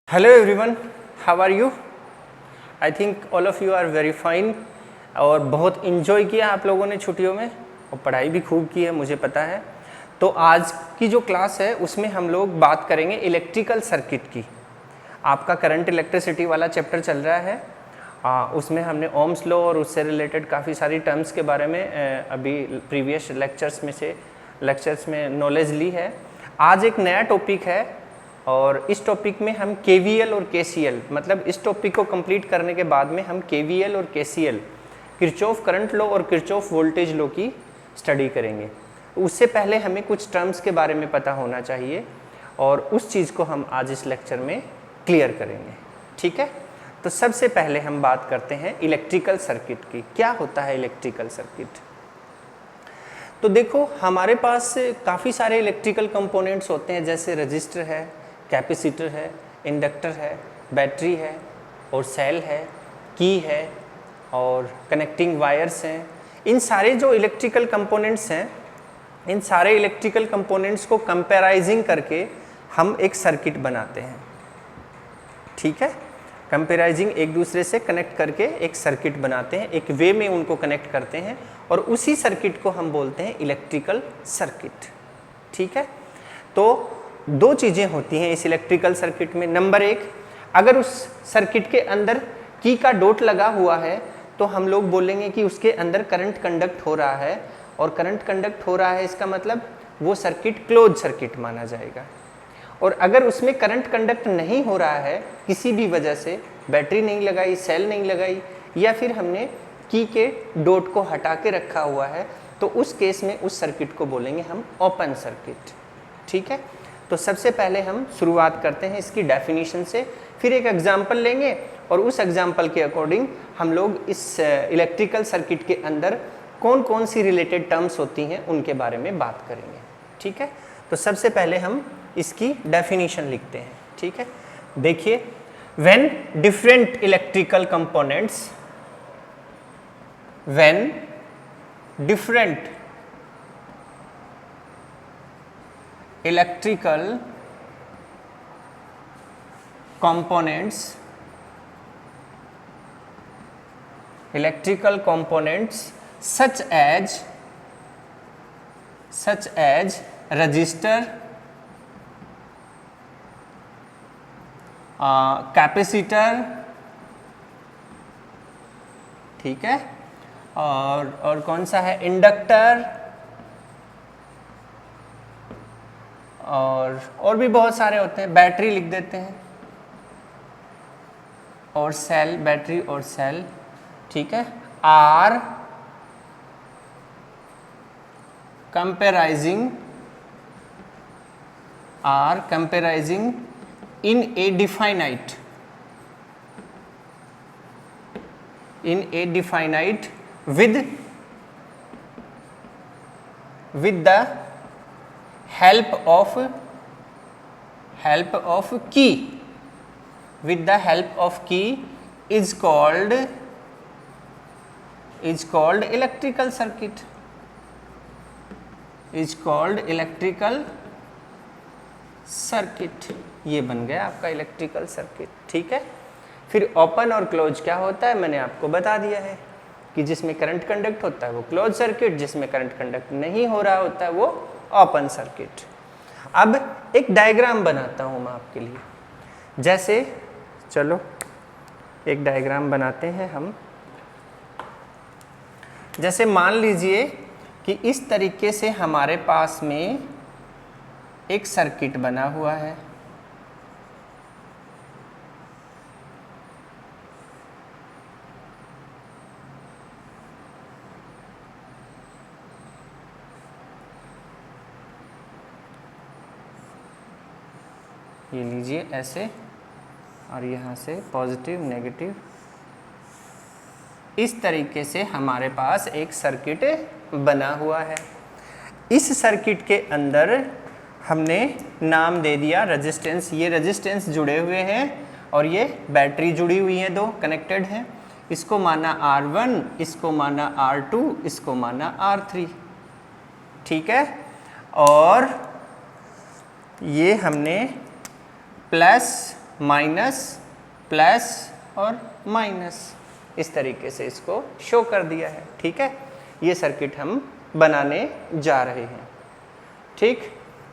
Hello everyone, how are you? I think all of you are very fine. और बहुत enjoy किया आप लोगों ने छुट्टियों में और पढ़ाई भी खूब की है, मुझे पता है। तो आज की जो क्लास है उसमें हम लोग बात करेंगे इलेक्ट्रिकल सर्किट की। आपका करंट इलेक्ट्रिसिटी वाला चैप्टर चल रहा है। उसमें हमने ओम्स लॉ और उससे रिलेटेड काफ़ी सारी टर्म्स के बारे में अभी प्रीवियस लेक्चर्स में नॉलेज ली है। आज एक नया टॉपिक है और इस टॉपिक में हम KVL और KCL, मतलब इस टॉपिक को कंप्लीट करने के बाद में हम KVL और KCL, किरचॉफ करंट लॉ और किरचॉफ वोल्टेज लॉ की स्टडी करेंगे। उससे पहले हमें कुछ टर्म्स के बारे में पता होना चाहिए और उस चीज़ को हम आज इस लेक्चर में क्लियर करेंगे। ठीक है, तो सबसे पहले हम बात करते हैं इलेक्ट्रिकल सर्किट की। क्या होता है इलेक्ट्रिकल सर्किट? तो देखो, हमारे पास काफ़ी सारे इलेक्ट्रिकल कंपोनेंट्स होते हैं, जैसे रजिस्टर है, कैपेसिटर है, इंडक्टर है, बैटरी है और सेल है, की है और कनेक्टिंग वायर्स हैं। इन सारे जो इलेक्ट्रिकल कंपोनेंट्स हैं, इन सारे इलेक्ट्रिकल कंपोनेंट्स को कंपेराइजिंग करके हम एक सर्किट बनाते हैं। ठीक है, कंपेराइजिंग एक दूसरे से कनेक्ट करके एक सर्किट बनाते हैं, एक वे में उनको कनेक्ट करते हैं और उसी सर्किट को हम बोलते हैं इलेक्ट्रिकल सर्किट। ठीक है, तो दो चीज़ें होती हैं इस इलेक्ट्रिकल सर्किट में। नंबर एक, अगर उस सर्किट के अंदर की का डॉट लगा हुआ है तो हम लोग बोलेंगे कि उसके अंदर करंट कंडक्ट हो रहा है, और करंट कंडक्ट हो रहा है इसका मतलब वो सर्किट क्लोज सर्किट माना जाएगा। और अगर उसमें करंट कंडक्ट नहीं हो रहा है, किसी भी वजह से बैटरी नहीं लगाई, सेल नहीं लगाई, या फिर हमने की के डॉट को हटा के रखा हुआ है, तो उस केस में उस सर्किट को बोलेंगे हम ओपन सर्किट। ठीक है, तो सबसे पहले हम शुरुआत करते हैं इसकी डेफिनेशन से, फिर एक एग्जाम्पल लेंगे और उस एग्जाम्पल के अकॉर्डिंग हम लोग इस इलेक्ट्रिकल सर्किट के अंदर कौन कौन सी रिलेटेड टर्म्स होती हैं उनके बारे में बात करेंगे। ठीक है, तो सबसे पहले हम इसकी डेफिनेशन लिखते हैं। ठीक है, देखिए, when different electrical components, when different electrical components such as resistor, capacitor, ठीक है, और कौन सा है, इंडक्टर, और भी बहुत सारे होते हैं, बैटरी लिख देते हैं, और सेल, बैटरी और सेल। ठीक है, are कंपेराइजिंग in a definite with the help of key, with the help of key is called electrical circuit, is called electrical circuit. ये बन गया आपका इलेक्ट्रिकल सर्किट। ठीक है, फिर ओपन और क्लोज क्या होता है मैंने आपको बता दिया है कि जिसमें करंट कंडक्ट होता है वो क्लोज सर्किट, जिसमें करंट कंडक्ट नहीं हो रहा होता है वो ओपन सर्किट। अब एक डायग्राम बनाता हूँ मैं आपके लिए, जैसे चलो एक डायग्राम बनाते हैं हम। जैसे मान लीजिए कि इस तरीके से हमारे पास में एक सर्किट बना हुआ है। ये लीजिए ऐसे, और यहाँ से पॉजिटिव नेगेटिव, इस तरीके से हमारे पास एक सर्किट बना हुआ है। इस सर्किट के अंदर हमने नाम दे दिया रेजिस्टेंस। ये रेजिस्टेंस जुड़े हुए हैं और ये बैटरी जुड़ी हुई है, दो कनेक्टेड हैं। इसको माना R1, इसको माना R2, इसको माना R3। ठीक है, और ये हमने प्लस माइनस, प्लस और माइनस, इस तरीके से इसको शो कर दिया है। ठीक है, ये सर्किट हम बनाने जा रहे हैं। ठीक,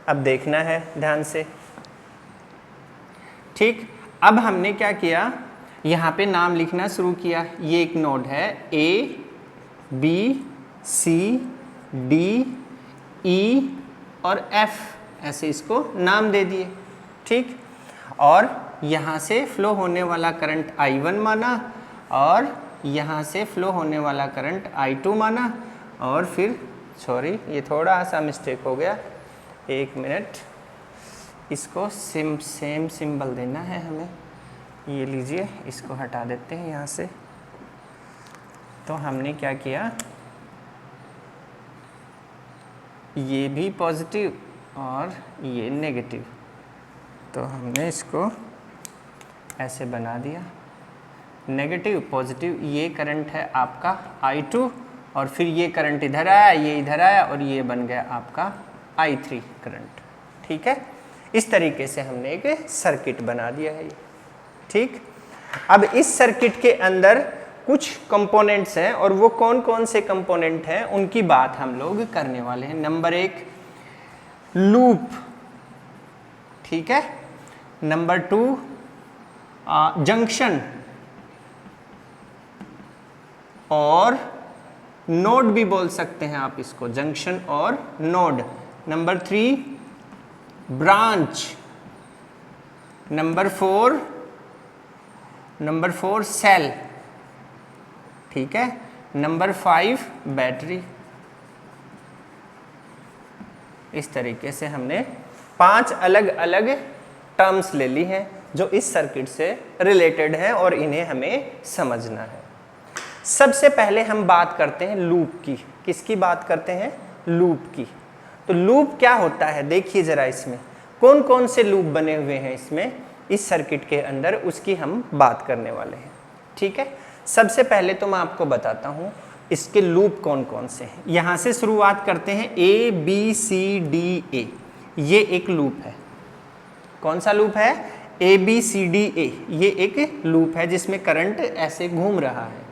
अब देखना है ध्यान से। ठीक, अब हमने क्या किया, यहाँ पे नाम लिखना शुरू किया। ये एक नोड है, A B C D E और एफ, ऐसे इसको नाम दे दिए। ठीक, और यहाँ से फ्लो होने वाला करंट I1 माना, और यहाँ से फ्लो होने वाला करंट I2 माना, और फिर सॉरी ये थोड़ा सा मिस्टेक हो गया, एक मिनट, इसको सेम सिंबल देना है हमें। ये लीजिए, इसको हटा देते हैं यहाँ से। तो हमने क्या किया, ये भी पॉजिटिव और ये नेगेटिव, तो हमने इसको ऐसे बना दिया, नेगेटिव पॉजिटिव। ये करंट है आपका I2, और फिर ये करंट इधर आया, ये इधर आया, और ये बन गया आपका I3 करंट। ठीक है, इस तरीके से हमने एक सर्किट बना दिया है। ठीक, अब इस सर्किट के अंदर कुछ कंपोनेंट्स हैं, और वो कौन कौन से कंपोनेंट हैं उनकी बात हम लोग करने वाले हैं। नंबर 1 लूप, ठीक है। नंबर 2 जंक्शन और नोड भी बोल सकते हैं आप इसको, जंक्शन और node. Number 3 branch. Number 4 cell, ठीक है। Number 5 battery. इस तरीके से हमने 5 अलग अलग टर्म्स ले ली हैं जो इस सर्किट से रिलेटेड है और इन्हें हमें समझना है। सबसे पहले हम बात करते हैं लूप की। किसकी बात करते हैं? लूप की। तो लूप क्या होता है देखिए जरा, इसमें कौन कौन से लूप बने हुए हैं इसमें, इस सर्किट के अंदर, उसकी हम बात करने वाले हैं। ठीक है, सबसे पहले तो मैं आपको बताता हूं इसके लूप कौन कौन से हैं। यहां से शुरुआत करते हैं, A B C D A, ये एक लूप है। कौन सा लूप है? A B C D A, ये एक लूप है जिसमें करंट ऐसे घूम रहा है।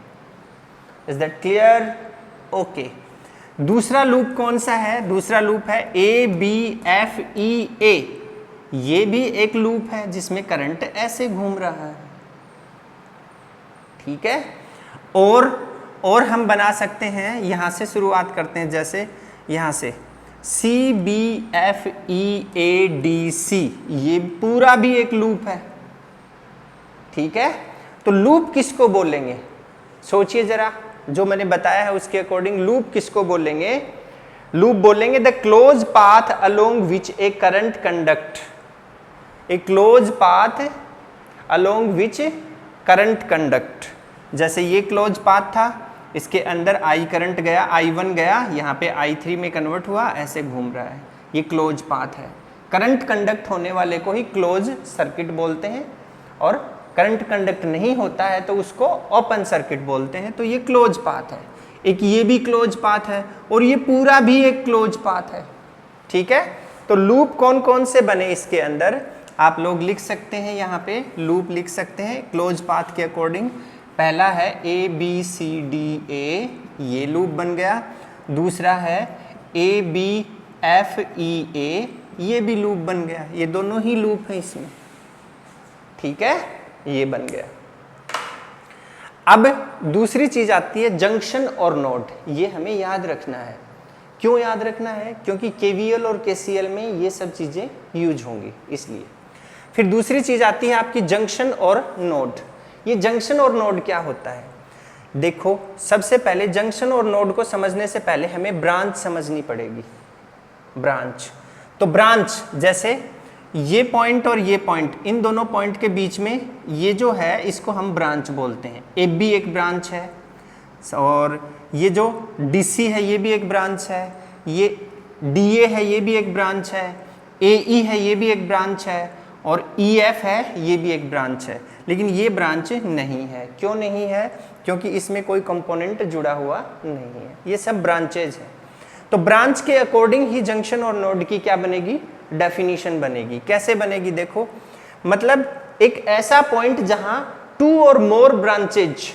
Is that clear? ओके। दूसरा लूप कौन सा है? दूसरा लूप है A B F E A, ये भी एक लूप है जिसमें करंट ऐसे घूम रहा है। ठीक है, और हम बना सकते हैं, यहां से शुरुआत करते हैं, जैसे यहां से C B F E A D C, ये पूरा भी एक लूप है। ठीक है, तो लूप किसको बोलेंगे? सोचिए जरा, जो मैंने बताया है उसके अकॉर्डिंग लूप किसको बोलेंगे? लूप बोलेंगे the close path along which A current conduct, A close path along which current conduct. जैसे ये क्लोज पाथ था, इसके अंदर I करंट गया, I1 गया, यहाँ पे I3 में कन्वर्ट हुआ, ऐसे घूम रहा है, ये क्लोज पाथ है। करंट कंडक्ट होने वाले को ही क्लोज सर्किट बोलते हैं, और करंट कंडक्ट नहीं होता है तो उसको ओपन सर्किट बोलते हैं। तो ये क्लोज पाथ है। एक ये भी क्लोज पाथ है, और ये पूरा भी एक क्लोज पाथ है। ठीक है, तो लूप कौन कौन से बने इसके अंदर आप लोग लिख सकते हैं, यहाँ पे लूप लिख सकते हैं क्लोज पाथ के अकॉर्डिंग। पहला है A B C D A, ये लूप बन गया। दूसरा है A B F E A, ये भी लूप बन गया। ये दोनों ही लूप हैं इसमें। ठीक है, ये बन गया। अब दूसरी चीज आती है जंक्शन और नोड। ये हमें याद रखना है। क्यों याद रखना है? क्योंकि KVL और KCL में ये सब चीजें यूज होंगी, इसलिए। फिर दूसरी चीज आती है आपकी जंक्शन और नोड। ये जंक्शन और नोड क्या होता है? देखो, सबसे पहले जंक्शन और नोड को समझने से पहले हमें ब्रांच समझनी पड़ेगी। ब्रांच, तो ब्रांच जैसे ये पॉइंट और ये पॉइंट, इन दोनों पॉइंट के बीच में ये जो है इसको हम ब्रांच बोलते हैं। AB एक ब्रांच है, और ये जो DC है ये भी एक ब्रांच है, ये DA है ये भी एक ब्रांच है, AE है ये भी एक ब्रांच है, और EF है ये भी एक ब्रांच है। लेकिन ये ब्रांच नहीं है। क्यों नहीं है? क्योंकि इसमें कोई कंपोनेंट जुड़ा हुआ नहीं है। ये सब ब्रांचेज हैं। तो ब्रांच के अकॉर्डिंग ही जंक्शन और नोड की क्या बनेगी? डेफिनेशन बनेगी। कैसे बनेगी? देखो, मतलब एक ऐसा पॉइंट जहां टू और मोर ब्रांचेज,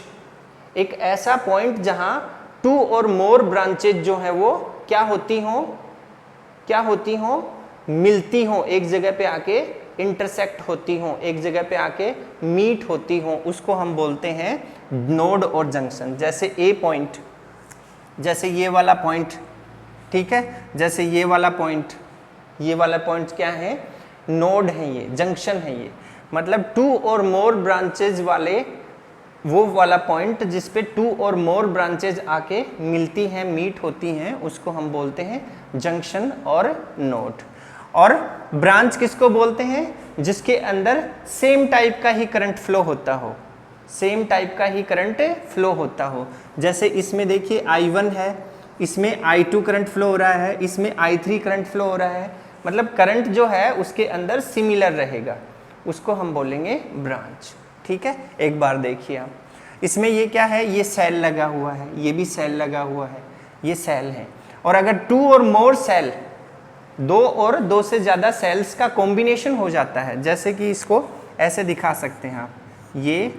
एक ऐसा पॉइंट जहां टू और मोर ब्रांचेज जो है वो क्या होती हो, मिलती हो, एक जगह पे आके इंटरसेक्ट होती हो, एक जगह पे आके मीट होती हो, उसको हम बोलते हैं नोड और जंक्शन। जैसे ए पॉइंट, जैसे ये वाला पॉइंट, ठीक है, जैसे ये वाला पॉइंट क्या है, नोड है, ये जंक्शन है, ये मतलब टू और मोर ब्रांचेज वाले वो वाला पॉइंट जिस पे टू और मोर ब्रांचेज आके मिलती हैं, मीट होती हैं, उसको हम बोलते हैं जंक्शन और नोड। और ब्रांच किसको बोलते हैं, जिसके अंदर सेम टाइप का ही करंट फ्लो होता हो, सेम टाइप का ही करंट फ्लो होता हो। जैसे इसमें देखिए I1 है, इसमें I2 करंट फ्लो हो रहा है, इसमें I3 करंट फ्लो हो रहा है, मतलब करंट जो है उसके अंदर सिमिलर रहेगा, उसको हम बोलेंगे ब्रांच। ठीक है, एक बार देखिए आप, इसमें ये क्या है, ये सेल लगा हुआ है, ये भी सेल लगा हुआ है, ये सेल है। और अगर टू और मोर सेल, दो और दो से ज़्यादा सेल्स का कॉम्बिनेशन हो जाता है, जैसे कि इसको ऐसे दिखा सकते हैं आप, ये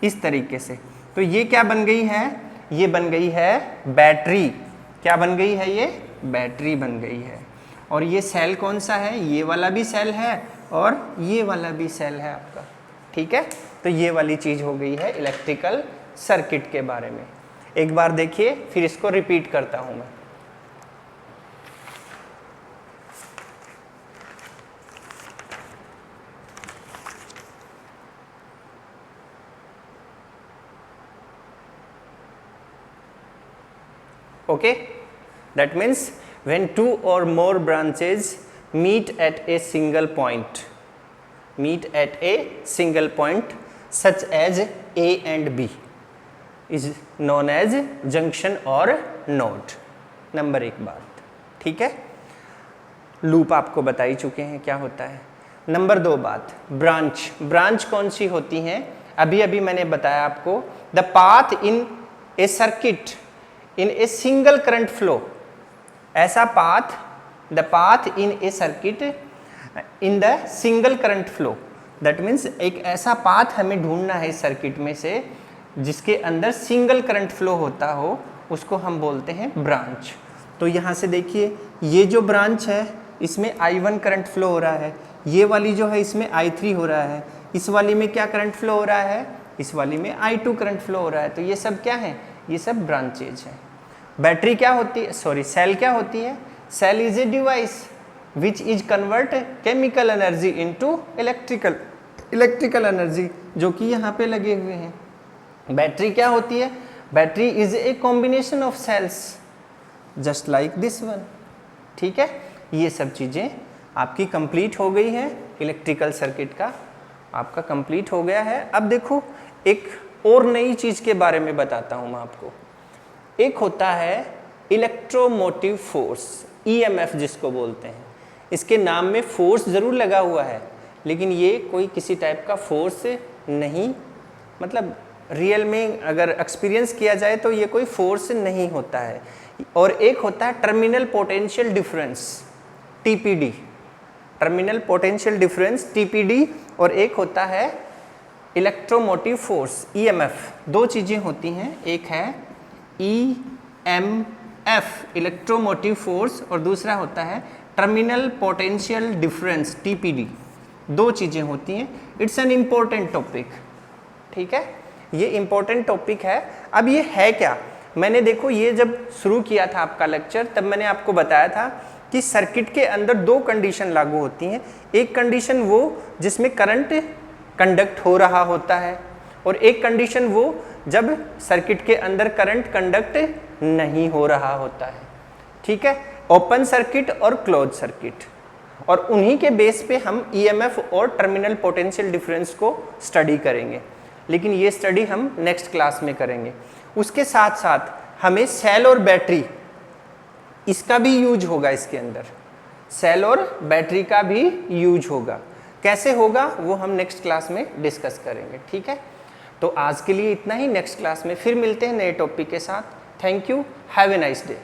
इस तरीके से, तो ये क्या बन गई है, ये बन गई है बैटरी। क्या बन गई है, ये बैटरी बन गई है। और ये सेल कौन सा है, ये वाला भी सेल है और ये वाला भी सेल है आपका। ठीक है, तो ये वाली चीज़ हो गई है इलेक्ट्रिकल सर्किट के बारे में। एक बार देखिए, फिर इसको रिपीट करता हूं मैं। Okay, that means when two or more branches meet at a single point, such as A and B is known as junction or node। Number एक बात, ठीक है, लूप आपको बता ही चुके हैं क्या होता है। नंबर दो बात, ब्रांच कौन सी होती हैं, अभी अभी मैंने बताया आपको, the path in A circuit in a single current flow, ऐसा path, the path in a circuit in the single current flow, that means एक ऐसा पाथ हमें ढूंढना है इस सर्किट में से जिसके अंदर सिंगल करंट फ्लो होता हो, उसको हम बोलते हैं ब्रांच। तो यहाँ से देखिए, ये जो ब्रांच है इसमें I1 करंट फ्लो हो रहा है, ये वाली जो है इसमें I3 हो रहा है, इस वाली में क्या करंट फ्लो हो रहा है, इस वाली में I2 करंट फ्लो हो रहा है। तो ये सब क्या है, ये सब ब्रांचेज हैं। बैटरी क्या होती है, सॉरी सेल क्या होती है, cell is a device which is convert chemical energy into electrical energy, जो कि यहाँ पे लगे हुए हैं। बैटरी क्या होती है, battery is a combination of cells just like this one. ठीक है, ये सब चीज़ें आपकी कंप्लीट हो गई है, इलेक्ट्रिकल सर्किट का आपका कंप्लीट हो गया है। अब देखो, एक और नई चीज़ के बारे में बताता हूँ मैं आपको। एक होता है इलेक्ट्रोमोटिव फोर्स, EMF जिसको बोलते हैं। इसके नाम में फोर्स ज़रूर लगा हुआ है, लेकिन ये कोई किसी टाइप का फोर्स नहीं, मतलब रियल में अगर एक्सपीरियंस किया जाए तो ये कोई फोर्स नहीं होता है। और एक होता है terminal potential difference, TPD, terminal potential difference TPD, और एक होता है इलेक्ट्रोमोटिव फोर्स EMF। दो चीज़ें होती हैं, एक है EMF इलेक्ट्रोमोटिव फोर्स और दूसरा होता है टर्मिनल पोटेंशियल डिफरेंस TPD। दो चीज़ें होती हैं। इट्स एन इम्पोर्टेंट टॉपिक, ठीक है, ये इम्पोर्टेंट टॉपिक है। अब ये है क्या, मैंने देखो ये जब शुरू किया था आपका लेक्चर तब मैंने आपको बताया था कि सर्किट के अंदर दो कंडीशन लागू होती हैं। एक कंडीशन वो जिसमें करंट कंडक्ट हो रहा होता है, और एक कंडीशन वो जब सर्किट के अंदर करंट कंडक्ट नहीं हो रहा होता है। ठीक है, ओपन सर्किट और क्लोज सर्किट, और उन्हीं के बेस पे हम EMF और टर्मिनल पोटेंशियल डिफरेंस को स्टडी करेंगे, लेकिन ये स्टडी हम नेक्स्ट क्लास में करेंगे। उसके साथ साथ हमें सेल और बैटरी, इसका भी यूज होगा, इसके अंदर सेल और बैटरी का भी यूज होगा। कैसे होगा वो हम नेक्स्ट क्लास में डिस्कस करेंगे। ठीक है, तो आज के लिए इतना ही, नेक्स्ट क्लास में फिर मिलते हैं नए टॉपिक के साथ। Thank you, have a nice day.